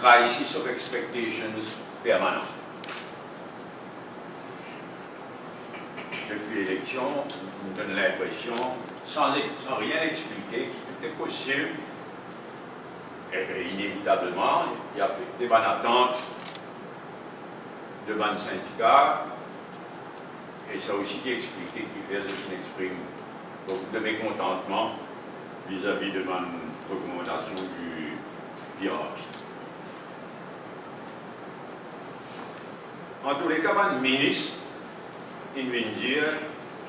Crisis of expectations permanent. Depuis l'élection, on me donne l'impression, sans rien expliquer, que tout est possible, et bien, inévitablement, il y a fait des bonnes attentes de bonnes syndicats, et ça aussi qui expliqué, qui fait qu'il exprime beaucoup de mécontentement vis-à-vis de ma recommandation du dialogue. En tous les cas, le ministre, il vient dire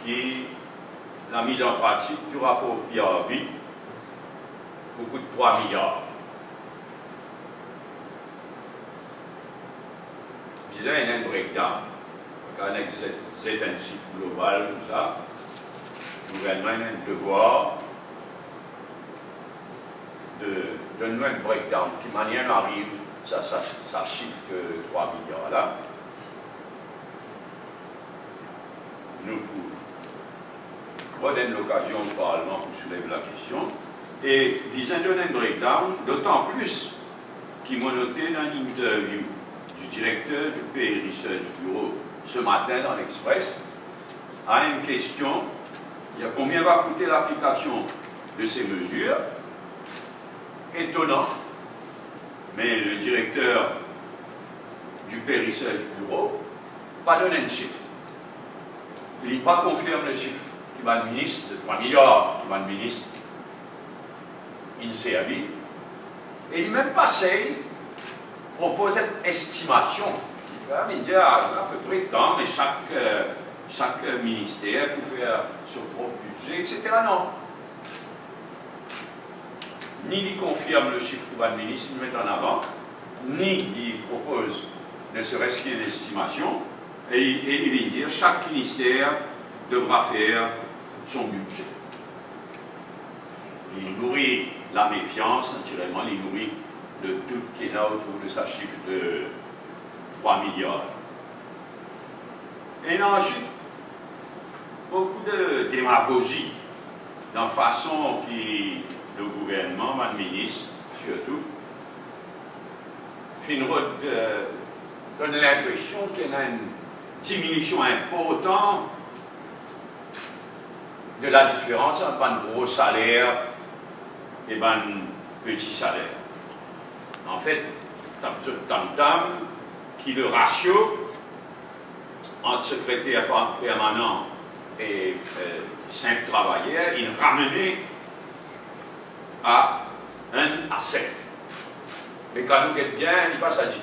que la mise en pratique du rapport PRB coûte 3 milliards. Il y a un breakdown, un intensif global, tout ça. Le gouvernement a un devoir de donner un breakdown qui manière arrive, ça chiffre que 3 milliards là. Nous redonnons l'occasion au Parlement pour soulever la question. Et disant donner un breakdown, d'autant plus qu'il m'a noté dans une interview du directeur du Pay Research Bureau ce matin dans l'Express, à une question, il y a combien va coûter l'application de ces mesures? Étonnant, mais le directeur du Pay Research Bureau pas donné un chiffre. Il n'a pas confirmé le chiffre du ban ministre de 3 milliards, du ban ministre in servi. Et il même passé propose une estimation. Il dit à peu près tant, mais chaque ministère peut faire son propre budget, etc. Non. Ni il confirme le chiffre du ban ministre, il met en avant, ni il propose ne serait-ce qu'une estimation. Et il vient dire chaque ministère devra faire son budget. Il nourrit la méfiance, naturellement, il nourrit de tout qui est là autour de sa chiffre de 3 milliards. Et ensuite, beaucoup de démagogie dans la façon que le gouvernement, le ministre surtout, donne l'impression qu'il y a une diminution importante de la différence entre un gros salaire et un petit salaire. En fait, tam-tam, qui le ratio entre secrétaire permanent et 5 travailleurs, il ramenait à 1 à 7. Mais quand nous guette bien, il passe à 10.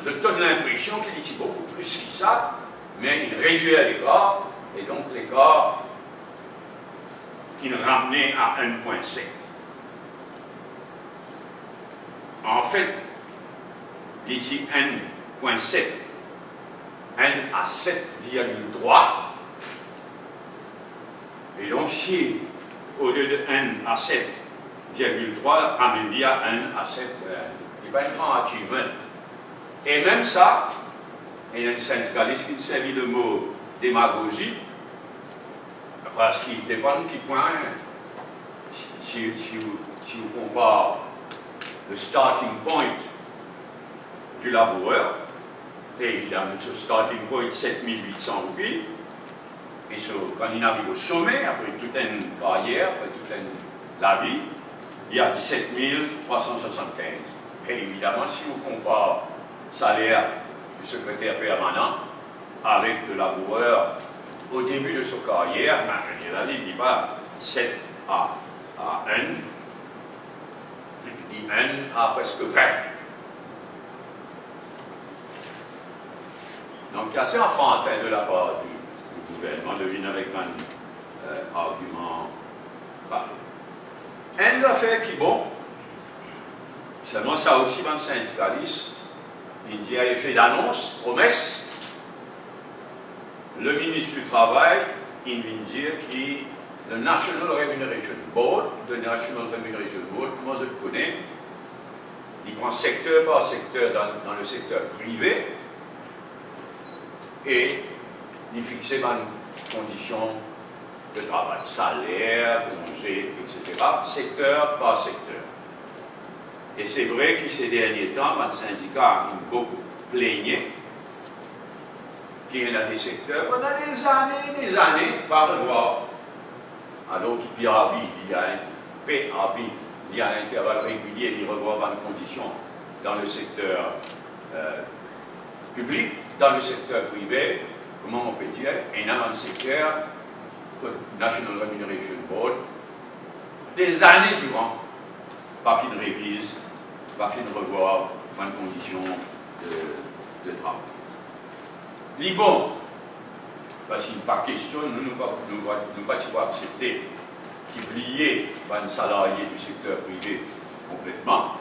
Je donne l'impression qu'il dit beaucoup plus que ça, mais il réduisait l'écart, et donc l'écart, il ramenait à 1,7. En fait, il dit 1,7, 1 à 7,3. Et donc, si au lieu de 1 à 7,3, ramène à 1 à 7, il va être grand achievement. Et même ça, il y a un syndicaliste qui servi le mot démagogie, parce qu'il dépend de qui point, si vous comparez le starting point du laboureur, et évidemment ce starting point 7800 roupies, et ce quand il arrive au sommet, après toute une carrière, après toute la vie, il y a 17 375. Et évidemment, si vous comparez le salaire du secrétaire permanent avec le laboureur au début de sa carrière, il ne dit pas 7 à 1, il dit 1 à presque 20. Donc, il y a assez enfantin de la part du gouvernement de venir avec un argument pareil. Un affaire qui est bon, seulement ça aussi, dans le syndicaliste, il dit à effet d'annonce, promesse, le ministre du Travail, il vient dire que le National Remuneration Board, comment je le connais, il prend secteur par secteur dans le secteur privé, et il fixe des conditions de travail, salaire, congé, etc., secteur par secteur. Et c'est vrai que ces derniers temps, le syndicat a beaucoup plaigné qu'il y a des secteurs pendant des années, par revoir. Alors qu'il y a un intervalle régulier, il revoit les conditions dans le secteur public, dans le secteur privé, comment on peut dire, et dans le secteur National Remuneration Board, des années durant, pas fin de révise, pas fin de revoir les conditions de travail. Bon, parce qu'il n'est pas question, nous ne pouvons pas accepter qu'oublier un salarié du secteur privé complètement.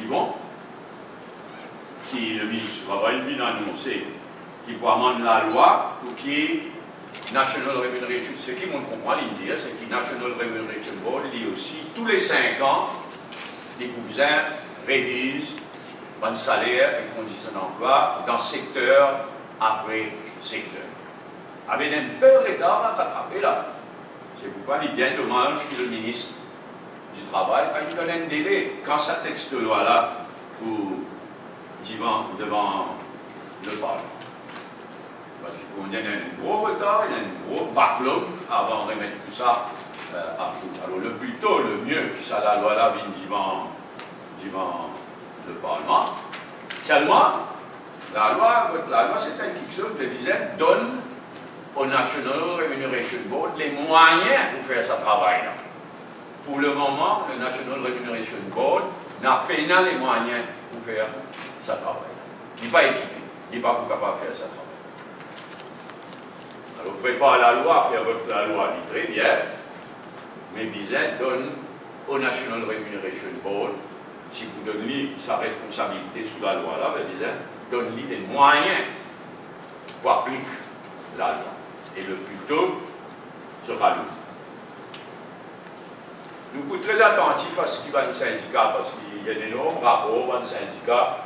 Bon, qui le ministre du Travail vient annoncer qu'il peut amender la loi pour qu'il National Remuneration, ce qui m'ont compris, il dit, c'est que National Remuneration Board dit aussi, tous les 5 ans, les cousins révisent le salaire et conditions d'emploi dans secteur après secteur. Avec un peu de retard à rattraper là. C'est pourquoi il est bien dommage que le ministre du Travail il donne un délai quand ça texte de loi là pour devant le Parlement. Parce qu'on a un gros retard, il y a un gros backlog avant de remettre tout ça à jour. Alors le plus tôt, le mieux, que ça la loi là vienne devant le Parlement. Seulement, la loi c'est quelque chose que disait donne au National Remuneration Board les moyens pour faire ce travail-là. Pour le moment, le National Remuneration Board n'a pas les moyens pour faire ce travail-là. Il n'est pas équipé, il n'est pas capable de faire ce travail. Alors, prépare la loi, faire voter la loi, dit très bien, mais Bizet donne au National Remuneration Board, si vous donnez sa responsabilité sous la loi là, Bizet donne-lui des moyens pour appliquer la loi. Et le plus tôt sera le mieux. Nous sommes très attentifs à ce qui va dans le syndicat, parce qu'il y a d'énormes rapports dans le syndicat.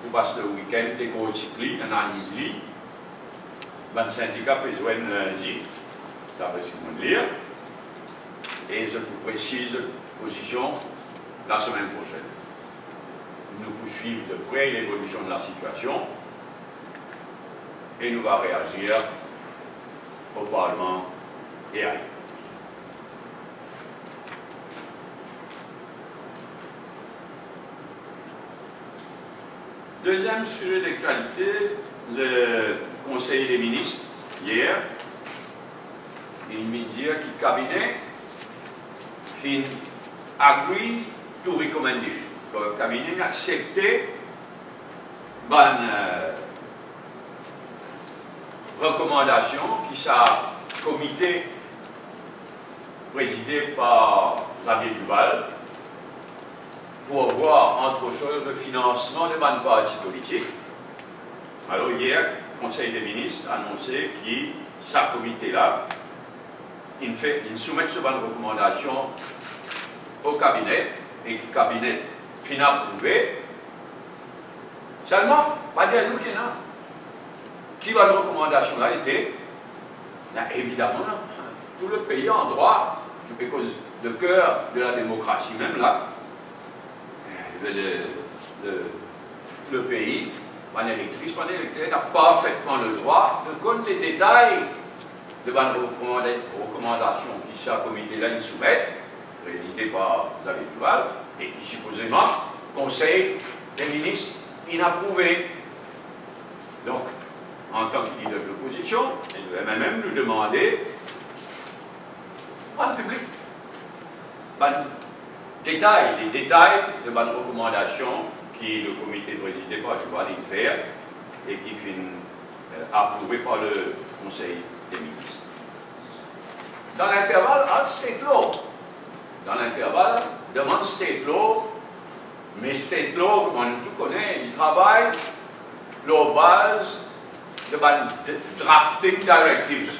Nous passons le week-end, des gros cycles, analyse le syndicat peut jouer lundi, d'après ce qu'on veut lire, et je vous précise position la semaine prochaine. Nous poursuivons de près l'évolution de la situation et nous allons réagir au Parlement et ailleurs. Deuxième sujet d'actualité, le Conseil des ministres, hier, il m'a dit que le cabinet agree to recommendation. Le cabinet a accepté une recommandation qui s'est comité présidé par Xavier Duval pour voir, entre autres choses, le financement de bonnes partis politiques. Alors hier, le Conseil des ministres a annoncé que ce comité-là, il soumet cette bonne recommandation au cabinet et que le cabinet finit approuvé. Seulement, pas dire nous qui n'a. Qui va la recommandation là été? Évidemment, tout le pays en droit, parce que le cœur de la démocratie, même là, le pays, par électrice, n'a parfaitement le droit de connaître les détails de bonnes recommandations qui ce comité-là il soumet, présidé par Xavier Duval, et qui supposément conseille des ministres inapprouvés. Donc, en tant que leader de l'opposition, il devait même nous demander en public les détails de bonnes recommandations qui le comité présidé par Duval fait et qui finit approuvé par le Conseil des ministres. Dans l'intervalle, à state law. Dans l'intervalle, demande state law, mais state law, comme on tout connaît, il travaille leur base de drafting directives.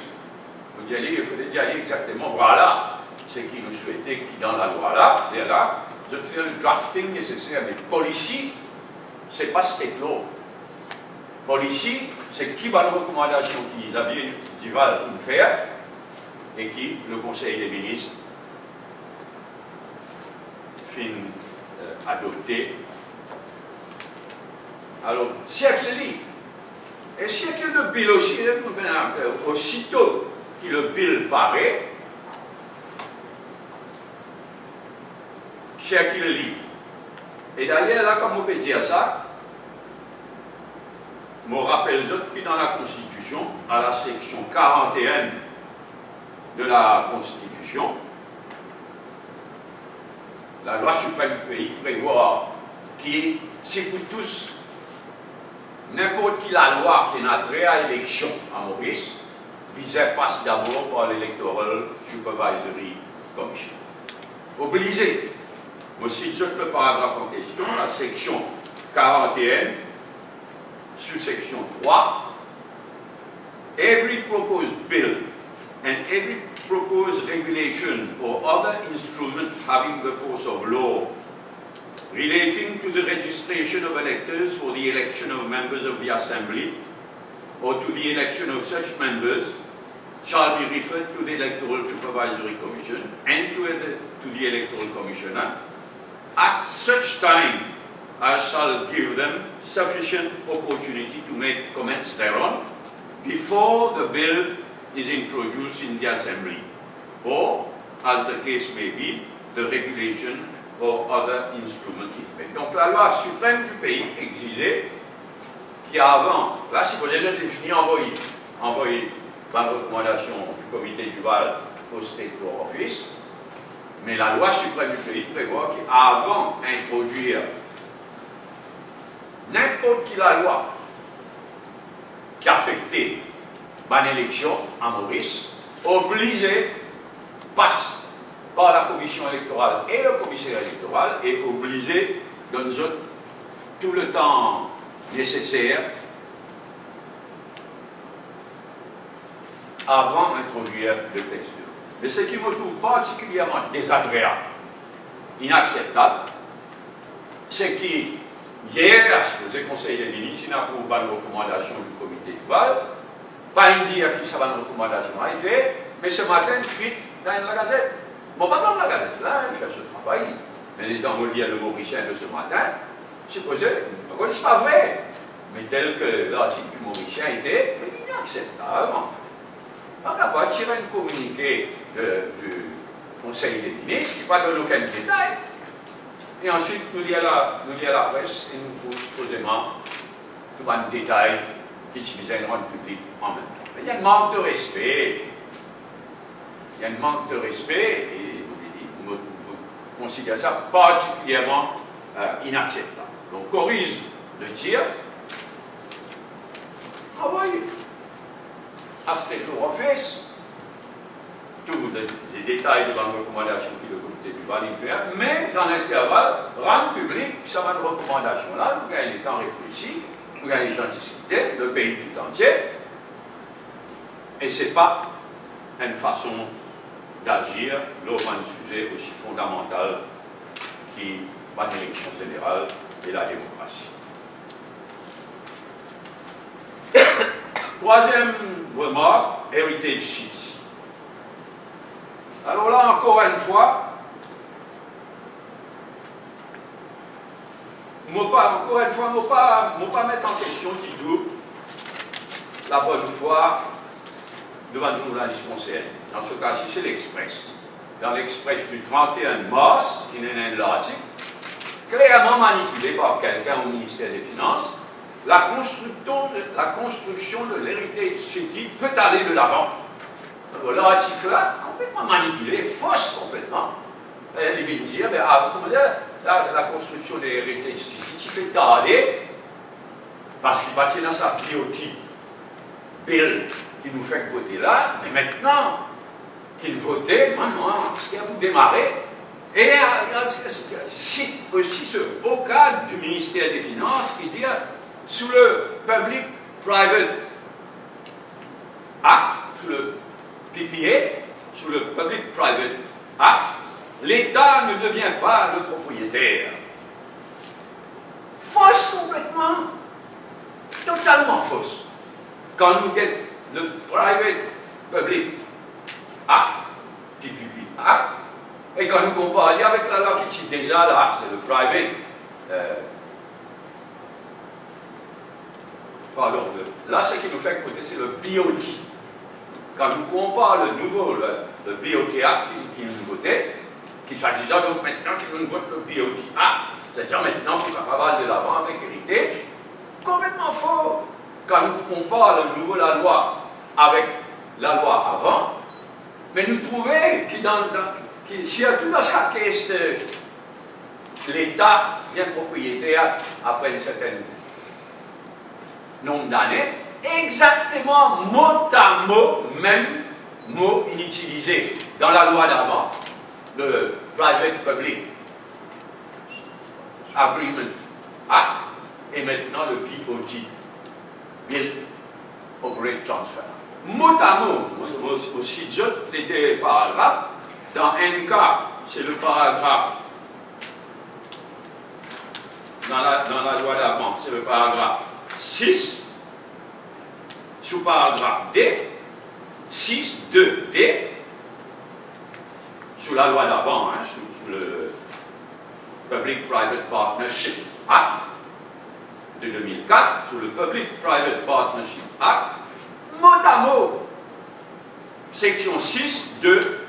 Vous dites, il faut dire exactement, voilà, ce qui nous souhaitait qui dans la loi là, je fais le drafting nécessaire, mais policy, c'est pas state law. Policy, c'est qui va les recommandations qui avaient Duval faire et qui le Conseil des ministres fin adopté. Alors, siècle lit. Et siècle de bill aussi, aussitôt que le bill paraît, siècle lit. Et d'ailleurs, là, comme on peut dire ça, je me rappelle que dans la Constitution, à la section 41 de la Constitution, la loi suprême du pays prévoit qui, c'est pour tous, n'importe qui la loi qui n'a trait à l'élection à Maurice, visait passe d'abord par l'Electoral Supervisory Commission. Obligé. Moi, si je le paragraphe en question, la section 41, sous-section 3, every proposed bill and every proposed regulation or other instrument having the force of law relating to the registration of electors for the election of members of the Assembly or to the election of such members shall be referred to the Electoral Supervisory Commission and to the Electoral Commissioner at such time as shall give them sufficient opportunity to make comments thereon before the bill is introduced in the Assembly, or, as the case may be, the regulation or other instrument is made. Donc la loi suprême du pays exigeait qu'avant, là si vous avez défini envoyé par recommandation du comité Duval au State Law Office, mais la loi suprême du pays prévoit qu'avant d'introduire n'importe qui la loi qui affectait une élection à Maurice, obligé passe par la commission électorale et le commissaire électoral est obligé de donner tout le temps nécessaire avant d'introduire le texte. Mais ce qui me trouve particulièrement désagréable, inacceptable, c'est qu'hier, le Conseil des ministres n'a approuvé une recommandation du comité Duval, pas une dire qui ça va une recommandation a été, mais ce matin, une fuite dans la Gazette. Bon, pas dans la Gazette, là, il fait ce travail, mais dans le lien de Mauricien de ce matin, je supposé, c'est pas vrai, mais tel que l'article du Mauricien était inacceptable, en fait. On n'a pas tiré un communiqué du Conseil des ministres qui ne donne aucun détail. Et ensuite, nous lions la presse et nous trouvons supposément tout un détail qui utilisait une rente publique en même temps. Mais il y a un manque de respect. Il y a un manque de respect et vous considérez ça particulièrement inacceptable. Donc, corrige le tir. Envoyez à State Law Office tous les détails de la recommandation qui le comité Duval faire, mais dans l'intervalle, rendre public ça va une recommandation là, vous gagnez le temps réfléchi, vous gagnez le temps discuter, le pays tout entier, et ce n'est pas une façon d'agir lors d'un sujet aussi fondamental qui va l'élection générale et la démocratie. Troisième remarque, heritage sheets. Alors là, encore une fois, je ne vais pas mettre en question du tout la bonne foi devant le journaliste conseil. Dans ce cas-ci, c'est l'Express. Dans l'Express du 31 mars, qui est un article, clairement manipulé par quelqu'un au ministère des Finances, la construction de l'Heritage City peut aller de l'avant. L'article-là, complètement manipulé, fausse complètement. Il vient dire, la construction de l'Heritage City peut aller parce qu'il va tenir sa biotype bill qui nous fait voter là, mais maintenant qu'il votait, maintenant, ce qu'il y a pour démarrer, et cite aussi ce haut cadre du ministère des Finances qui dit sous le Public-Private Act, sous le PPA, sous le Public-Private Act, l'État ne devient pas le propriétaire. Fausse complètement, totalement fausse. Quand nous avons le Private Public Act, PPP Act, et quand nous comparons avec la loi qui est déjà là, c'est le Private pardon, là, ce qui nous fait écouter, c'est le BOT. Quand nous comparons le nouveau, le BOT Act qui nous votait, qu'il s'agissait donc maintenant qu'il nous vote le BOT Act, c'est-à-dire maintenant pour ça va de l'avant avec Heritage, complètement faux. Quand nous comparons le nouveau la loi avec la loi avant, mais nous trouvons que surtout dans sa caisse de l'État bien propriétaire après une certaine nombre d'années, exactement mot à mot, même mot inutilisé dans la loi d'avant, le Private Public Agreement Act, et maintenant le BOT, Bill Operate Transfer. Mot à mot, aussi j'ote les paragraphes. Dans un cas, c'est le paragraphe, dans la loi d'avant, c'est le paragraphe 6, sous paragraphe D, 6, 2, D, sous la loi d'avant, sous le Public-Private Partnership Act de 2004, sous le Public-Private Partnership Act, mot à mot, section 6, 2,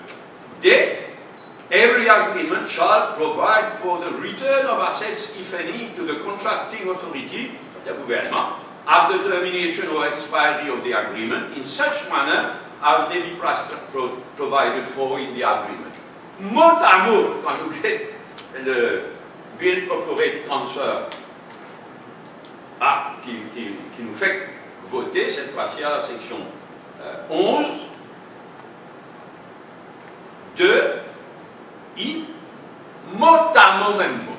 D, every agreement shall provide for the return of assets, if any, to the contracting authority, le gouvernement, at the termination or expiry of the agreement, in such manner as may be provided for in the agreement. Mot à mot, quand vous faites le Bill Operate Transfer qui nous fait voter cette fois-ci à la section 11, 2, I, mot à mot même mot.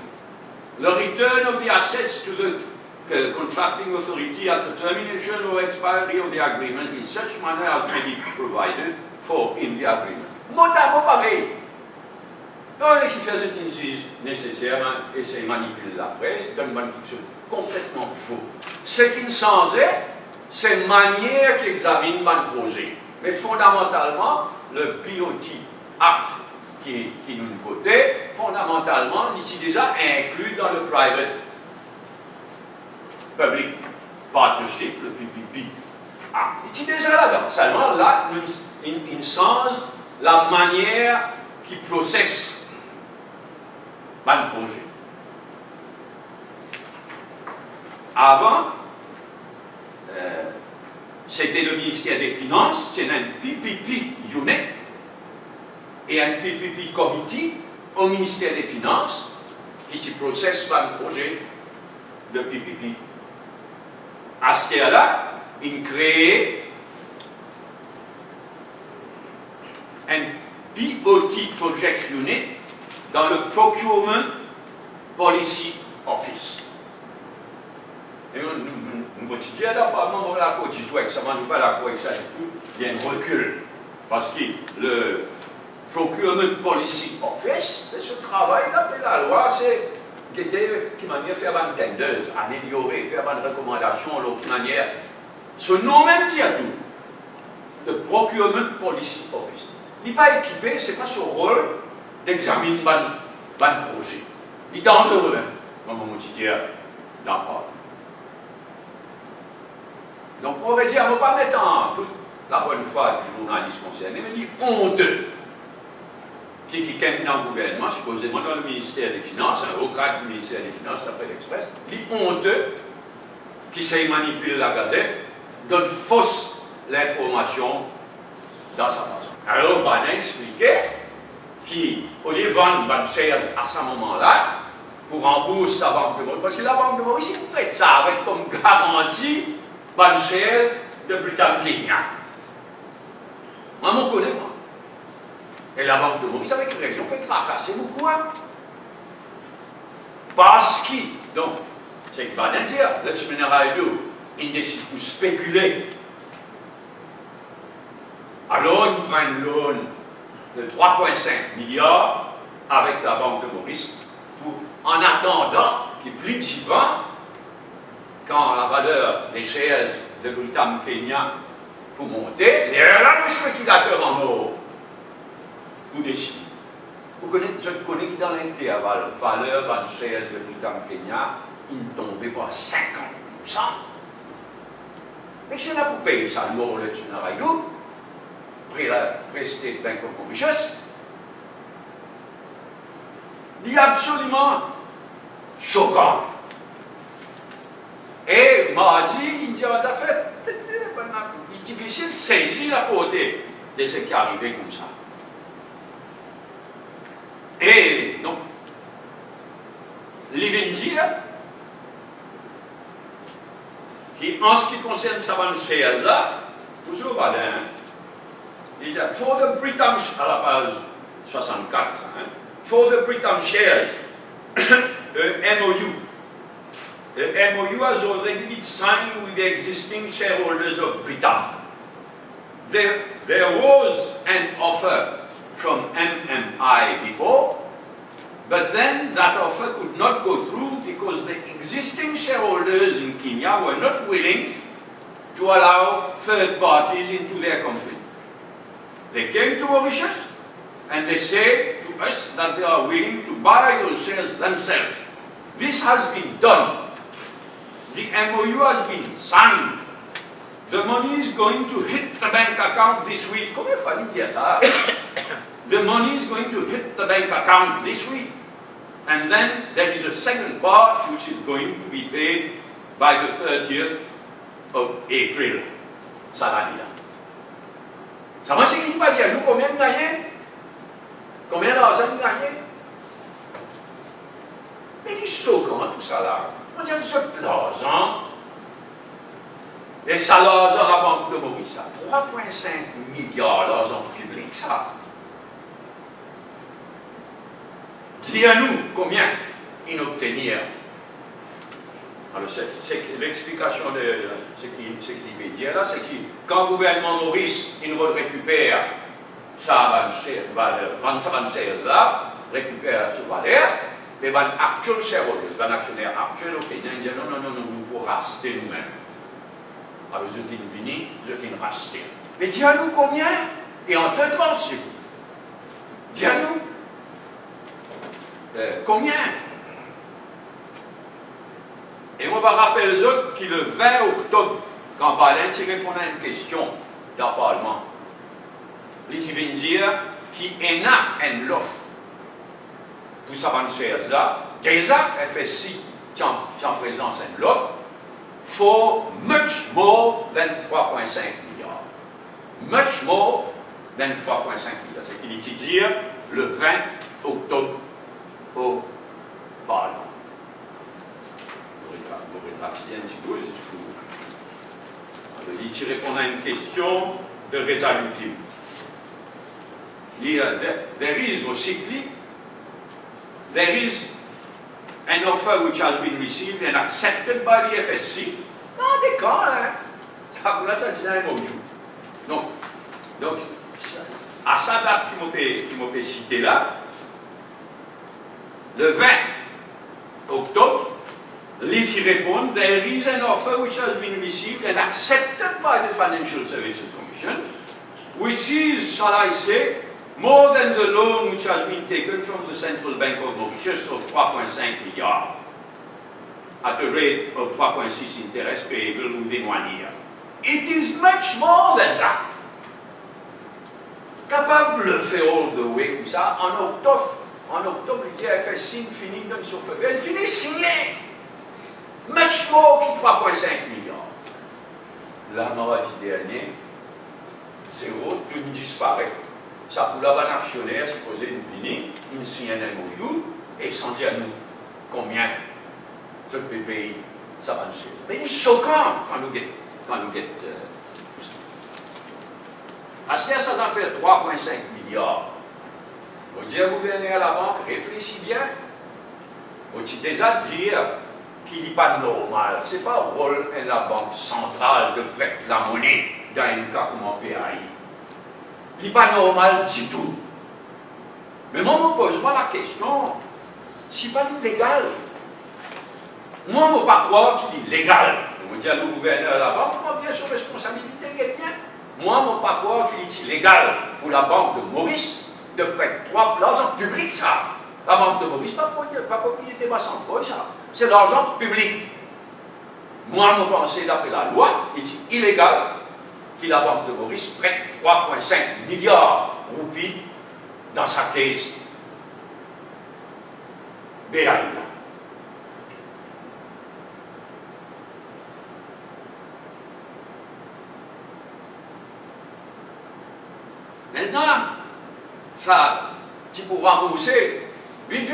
The return of the assets to the contracting authority at the termination or expiry of the agreement in such manner as may be provided for in the agreement. Mot à mot pareil. Donc, qui fait ce qui est nécessaire et c'est manipuler la presse, c'est une manipulation complètement faux. Ce qui ne changeait, c'est la manière qui examine le projet. Mais fondamentalement, le BOT Act qui nous votait, fondamentalement, ici déjà inclus dans le Private Public Partnership, le PPP Act. Ici déjà là-dedans. Seulement là, il change la manière qui processe le projet. Avant, c'était le ministère des Finances, c'était un PPP unit et un PPP committee au ministère des Finances qui processe le projet de PPP. À ce moment-là, il crée un BOT Project Unit dans le Procurement Policy Office. Et nous quotidien, apparemment, on l'a dit tout avec ça, nous pas d'accord avec ça du tout, il y a un recul. Parce que le Procurement Policy Office, c'est ce travail d'après la loi, c'est qui manière faire une tendeuse, améliorer, faire une recommandation, l'autre manière. Ce nom même dit à tout. Le Procurement Policy Office. Il n'est pas équipé, ce n'est pas son rôle d'examiner un projet. Il est dangereux même, comme on dit d'en parler. Donc on va dire, on ne va pas mettre la bonne foi du journaliste concerné, mais il est honteux. Qui est dans le gouvernement, supposément dans le ministère des Finances, au cadre du ministère des Finances, d'après l'Express, il est honteux qui sait manipuler la gazette, donne fausse l'information dans sa façon. Alors, Badin expliquait qu'au lieu de vendre une chaise à ce moment-là, pour rembourser la Banque de Maurice, parce que la Banque de Maurice, il prête ça avec comme garantie une chaise de Britannia. Moi, je connais, moi. Et la Banque de Maurice, avec les régions, peut tracasser beaucoup. Hein? Parce que, donc, c'est que Badin dit, le Smenaray il décide pour spéculer. Alors, il prend une loan de 3,5 milliards avec la Banque de Maurice pour, en attendant qu'il plie 10 ans, quand la valeur des shares de Britam Kenya pour monter, là, le spéculateur en or pour décider. Vous connaissez qui dans l'intervalle, valeur de shares de Britam Kenya, il tombait par 50%. Mais c'est là pour payer ça, l'or, le Tunarayou, State Bank of Mauritius. Il est absolument choquant. Et mardi, il dit, en fait, il est difficile de saisir la portée de ce qui est arrivé comme ça. Et donc, l'Ivendir, qui en ce qui concerne sa bonne chaise là, toujours Badin, il dit, for the Britam, à la page 64, hein, for the Britam shares, MOU. The MOU has already been signed with the existing shareholders of Britam. There was an offer from MMI before, but then that offer could not go through because the existing shareholders in Kenya were not willing to allow third parties into their company. They came to Mauritius and they said to us that they are willing to buy those shares themselves. This has been done. The MOU has been signed. The money is going to hit the bank account this week. Comment il fallait dire ça? The money is going to hit the bank account this week. And then there is a second part which is going to be paid by the 30th of April. Ça va dire. Ça va, c'est qu'il dit pas bien. Nous, combien de gagnés? Combien d'argent de gagnés? Mais il est choquant tout ça là. On dit que l'argent, et ça l'argent à la Banque de Maurice, 3,5 milliards d'argent public, ça. Dis-nous combien ils obtenir. Alors, c'est l'explication de ce qu'il veut dire là, c'est que quand le gouvernement Maurice, il récupère sa valeur, 26 là, récupère ce valeur, les actual shareholders, les actionnaires actuels au Kenya, ils disent non, nous pouvons racheter nous-mêmes. Alors, je dis venir, je dis racheter. Mais dis-nous combien? Et en 2 tranches, dis-nous. Combien? Et on va rappeler les autres qui le 20 octobre, quand Badin répondait à une question dans le Parlement, ils viennent dire qu'il y a une offre pour sa bonne chaise là, déjà FSI qui en présence une offre, for much more than 3,5 milliards. Much more than 3,5 milliards. C'est qu'il est dit le 20 octobre au Parlement. Vous rétractez un petit peu, il répond à une question de résolution. There is basically, there is an offer which has been received and accepted by the FSC. Non, d'accord, hein. Ça vous l'a dit dans les mots. Donc, à sa date qui m'a cité là, le 20 octobre, l'ITI répond, there is an offer which has been received and accepted by the Financial Services Commission, which is, shall I say, more than the loan which has been taken from the Central Bank of Mauritius of 3,5 milliards at a rate of 3.6 interest payable within 1 year. It is much more than that. bluffé all the way, comme ça. En octobre, il dit, elle fait signe, fini, donne son feu. Elle finit signé. Much more qui 3,5 milliards. La mardi dernier, zéro, tout disparaît. Ça pour la banque actionnaire, c'est posé une fini, une signe un MOU, et sans dire à nous combien ce pays, ça va nous faire. Mais c'est choquant quand nous guettons. Parce que ça en fait 3,5 milliards. Vous dites au gouverneur à la banque, réfléchis bien. Vous dites déjà dire qu'il n'est pas normal. Ce n'est pas le rôle de la banque centrale de prêter la monnaie dans un cas comme un PAI. Il n'est pas normal du tout. Mais moi, je me pose pas la question. C'est pas illégal. Moi, je ne peux pas croire qu'il est légal. Je dis à le gouverneur de la banque, moi, bien sûr, responsabilité est bien. Moi, je ne peux pas croire qu'il est illégal pour la banque de Maurice de prêter l'argent public, ça. La banque de Maurice, pas propriété centrale, ça. C'est l'argent public. Moi, je pense, d'après la loi, il est illégal que la banque de Maurice prête 3,5 milliards de roupies dans sa caisse BAI. Maintenant, ça, tu pourras rembourser vite.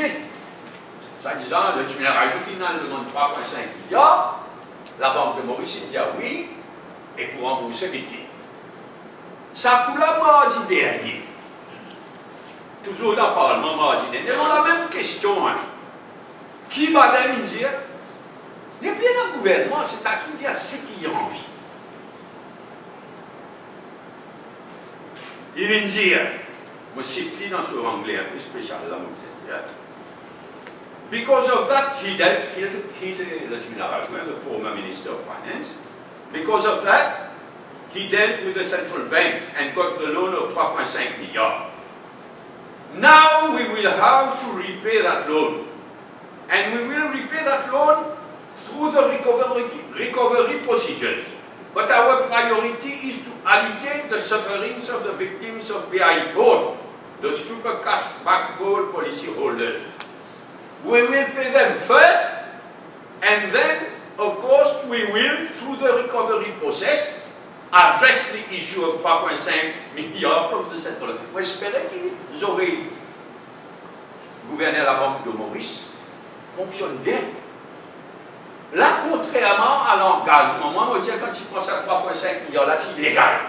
Ça disant, le funérail final demande 3,5 milliards, la banque de Maurice dit oui, et pour rembourser vite. Ça pour la mardi dernier. Toujours dans le Parlement mardi dernier, on a la même question. Hein. Qui va nous dire, mais bien le gouvernement, c'est à qui dire ce qu'il a envie. Il vient dire, je cite dans ce anglais un peu spécial là, because of that, he's the former Minister of Finance. Because of that, he dealt with the central bank and got the loan of 3,5 milliards. Now we will have to repay that loan. And we will repay that loan through the recovery procedures. But our priority is to alleviate the sufferings of the victims of BI fraud, the super cash backbone policy holders. We will pay them first, and then, of course, we will, through the recovery process, address the issue of 3,5 milliards from the central bank. J'espérais qu'ils auraient gouverné la banque de Maurice, fonctionne bien. Là, contrairement à l'engagement, moi, je dis quand tu penses à 3,5 milliards, là, c'est illégal.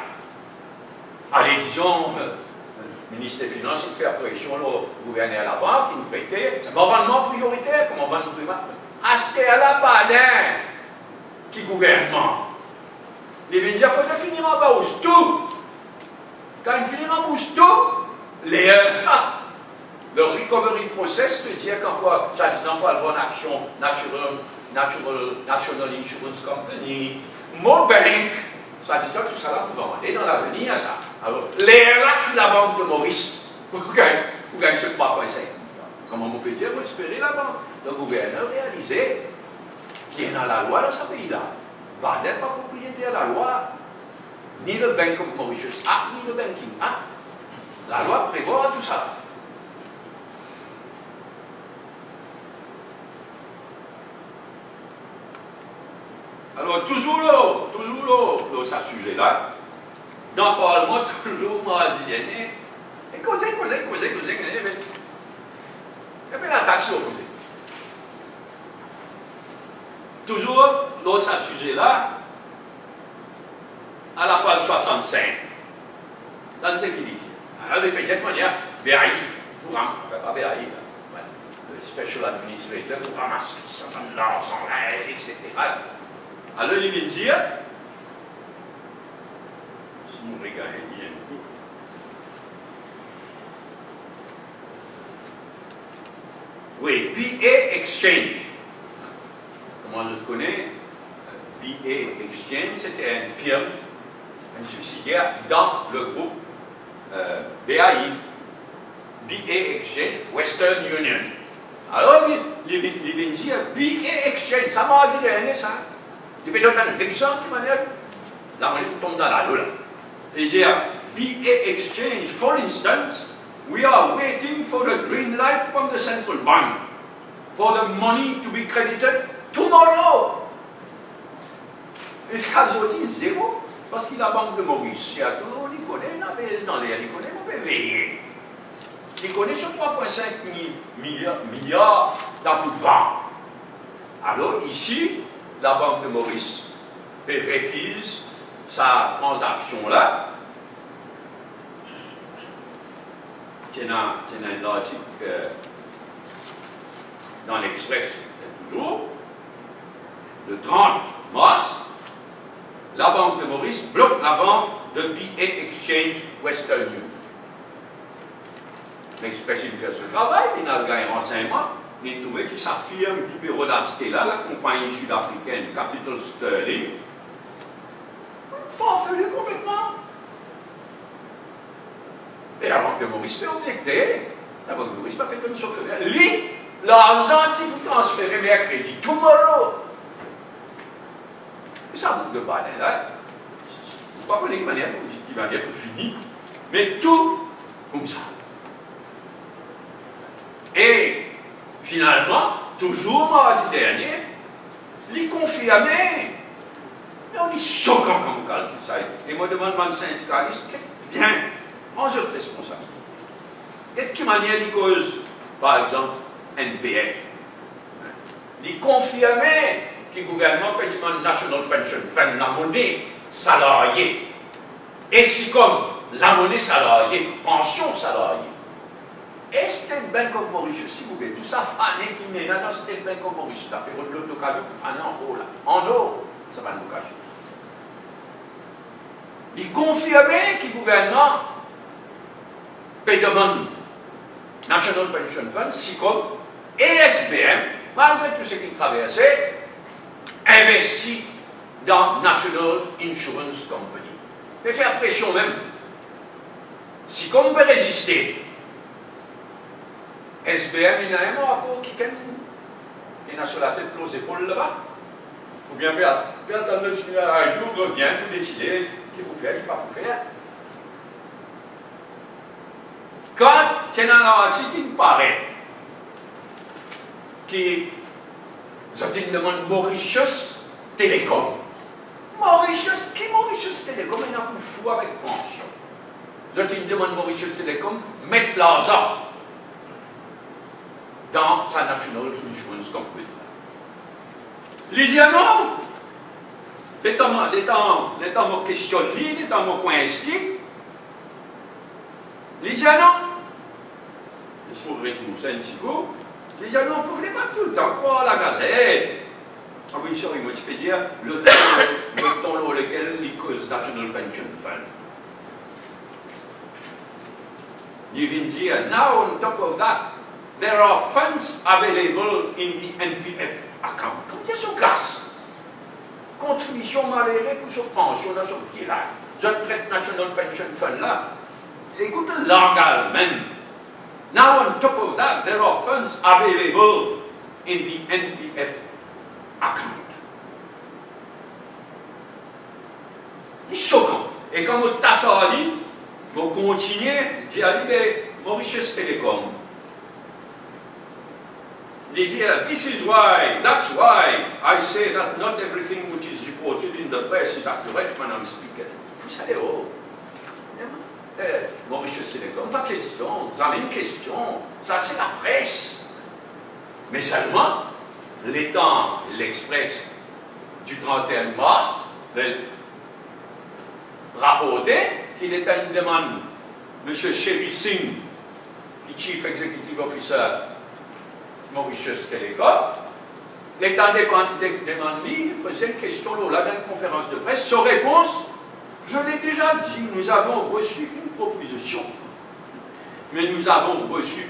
Allez, disons, le ministre des Finances, il fait pression au gouverneur à la banque, il nous prêtait, c'est normalement prioritaire, comme on va nous primer. Acheter à la banane, qui gouvernement. Les veut dire, il faut finir en bas tout. Quand il finit en bouche tout, le recovery process veut dire qu'en quoi, ça dit pas le bon action, National Insurance Company, Mobank, ça dit tout ça là, vous vendez dans l'avenir, ça. Alors, là qui la banque de Maurice, vous gagnez ce 3,5 milliards. Comment on peut dire, vous espérez la banque, le gouverneur réalisé, qui est dans la loi dans ce pays-là. Bah, n'est pas propriétaire de la loi, ni le Bank of Mauritius Act, ni le Banking Act. La loi prévoit tout ça. Alors, toujours là, ce sujet-là, dans le Parlement, toujours mardi dernier, et causez, et puis la taxe opposée. Toujours, l'autre sujet-là, à la page 65, dans ce qu'il dit. Alors, de petite manière, BAI, programme, enfin pas BAI, le Special Administrator, pour ramasser tout ça dans l'argent, etc. Alors, il vient dire, si nous regardons bien, oui, BA Exchange. Comment on le connaît? BA Exchange, c'était une firme, une subsidiaire dans le groupe BAI. BA Exchange, Western Union. Alors, il vient dire, BA Exchange, ça m'a dit l'année, ça. Tu peux donner l'exemple de manière, la monnaie tombe dans la loi. Il dit, BA exchange, for instance, we are waiting for the green light from the central bank for the money to be credited tomorrow. Et ce qu'ils disent zéro, parce que la Banque de Maurice, il connaît, dans l'air, il connaît, on peut veiller. Il connaît sur 3,5 milliards dans tout vent. Alors ici, la Banque de Maurice refuse sa transaction-là. Tiens un article dans l'Express, toujours, le 30 mars, la Banque de Maurice bloque la vente de BA Exchange Western Union. L'Express, il fait ce travail, il a gagné renseignement, il a trouvé que sa firme du bureau d'Astella, la compagnie sud-africaine Capital Sterling, forfait complètement. Et la Banque de Maurice peut objecter. La Banque de Maurice peut faire une chose. L'argent qui vous transférez mercredi, tomorrow. Et ça boucle de banane là. Je ne sais pas qu'on est de manière qui va être finie, mais tout comme ça. Et finalement, toujours mardi dernier, il confirmait. Mais on est choquant comme calcul ça. Et moi, demande à un syndicaliste, bien, en jeu de responsabilité. Et de quelle manière il cause, par exemple, NPF. Il confirmait que le gouvernement peut demander National Pension Fund, la monnaie salariée. Et c'est comme la monnaie salariée, pension salariée. Et State Bank of Mauritius, s'il vous plaît, tout ça fané qui n'est là dans State Bank of Mauritius, la période de l'autocadio pour faner en haut là. En haut, ça va nous cacher. Il confirmait que le gouvernement peut demander National Pension Fund, SICOM et SBM, malgré tout ce qu'il traversait, investit dans National Insurance Company. Mais faire pression même. SICOM peut résister. SBM, il y a un encore qui est sur la tête aux épaules là-bas. Ou bien peut attendre le radio, revient, tout décider, qui vous fait, qui pas vous faire. Quand c'est dans l'article qui me paraît qui une demande Mauritius Télécom. Mauritius Télécom, il n'a plus fou avec pension. Une demande Mauritius Télécom, mettre l'argent dans sa National Insurance Company. Il dit non, l'état me questionne, l'état me coïncide. Il dit non. Je me retourne ça un petit peu. Il dit non, vous ne pouvez pas tout le temps croire à la gazette. Ah oui, sorry, moi, tu peux dire le temps dans lequel il cause National Pension Fund. Il vient dire, now on top of that, there are funds available in the NPF account. Comme dire sur casse. Contribution malhérée pour sur pension dans son village. Je traite National Pension Fund là. Écoute le langage même. Now on top of that, there are funds available in the NPF account. C'est choquant. Et quand on tasse à lui, on continue à dire Mauritius Telecom. They say, this is why, that's why I say that not everything which is reported in the press is accurate when I'm speaking. Vous savez, Mauritius Telecom, pas question, vous avez une question, ça c'est la presse. Mais seulement, l'Express du 31 mars rapportait qu'il était une demande, M. Chevy Singh, qui est Chief Executive Officer Mauritius Telecom, l'État demande il posait une question là dans une conférence de presse. Sa réponse, je l'ai déjà dit, nous avons reçu une proposition. Mais nous avons reçu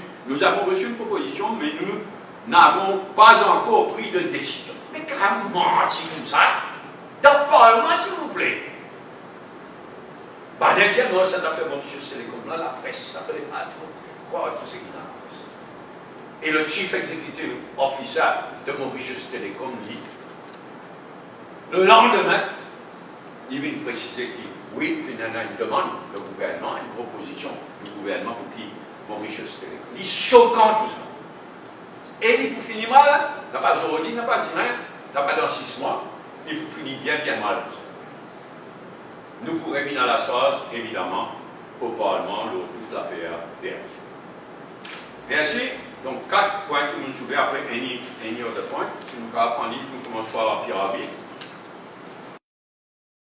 une proposition, mais nous n'avons pas encore pris de décision. Mais comment, c'est comme ça? Dans le Parlement, s'il vous plaît. Bah, dernièrement, ça a fait Mauritius Telecom, là, la presse, ça fait les patrons, quoi, tout ce qu'il a. Et le Chief Executive Officer de Mauritius Telecom dit, le lendemain, il vient préciser qu'il Oui, finalement, il demande le gouvernement, une proposition du gouvernement pour qui Mauritius Telecom. Il est choquant tout ça. Et il pour finir mal, n'a pas aujourd'hui, n'a pas demain, n'a pas dans 6 mois, il pour finir bien, bien mal tout ça. Nous pourrions venir à la sauce, évidemment, au Parlement, lors de toute l'affaire DRH. Merci. Donc, 4 points que nous soulevons après un autre point. Si nous avons appris, nous commençons par la pyramide.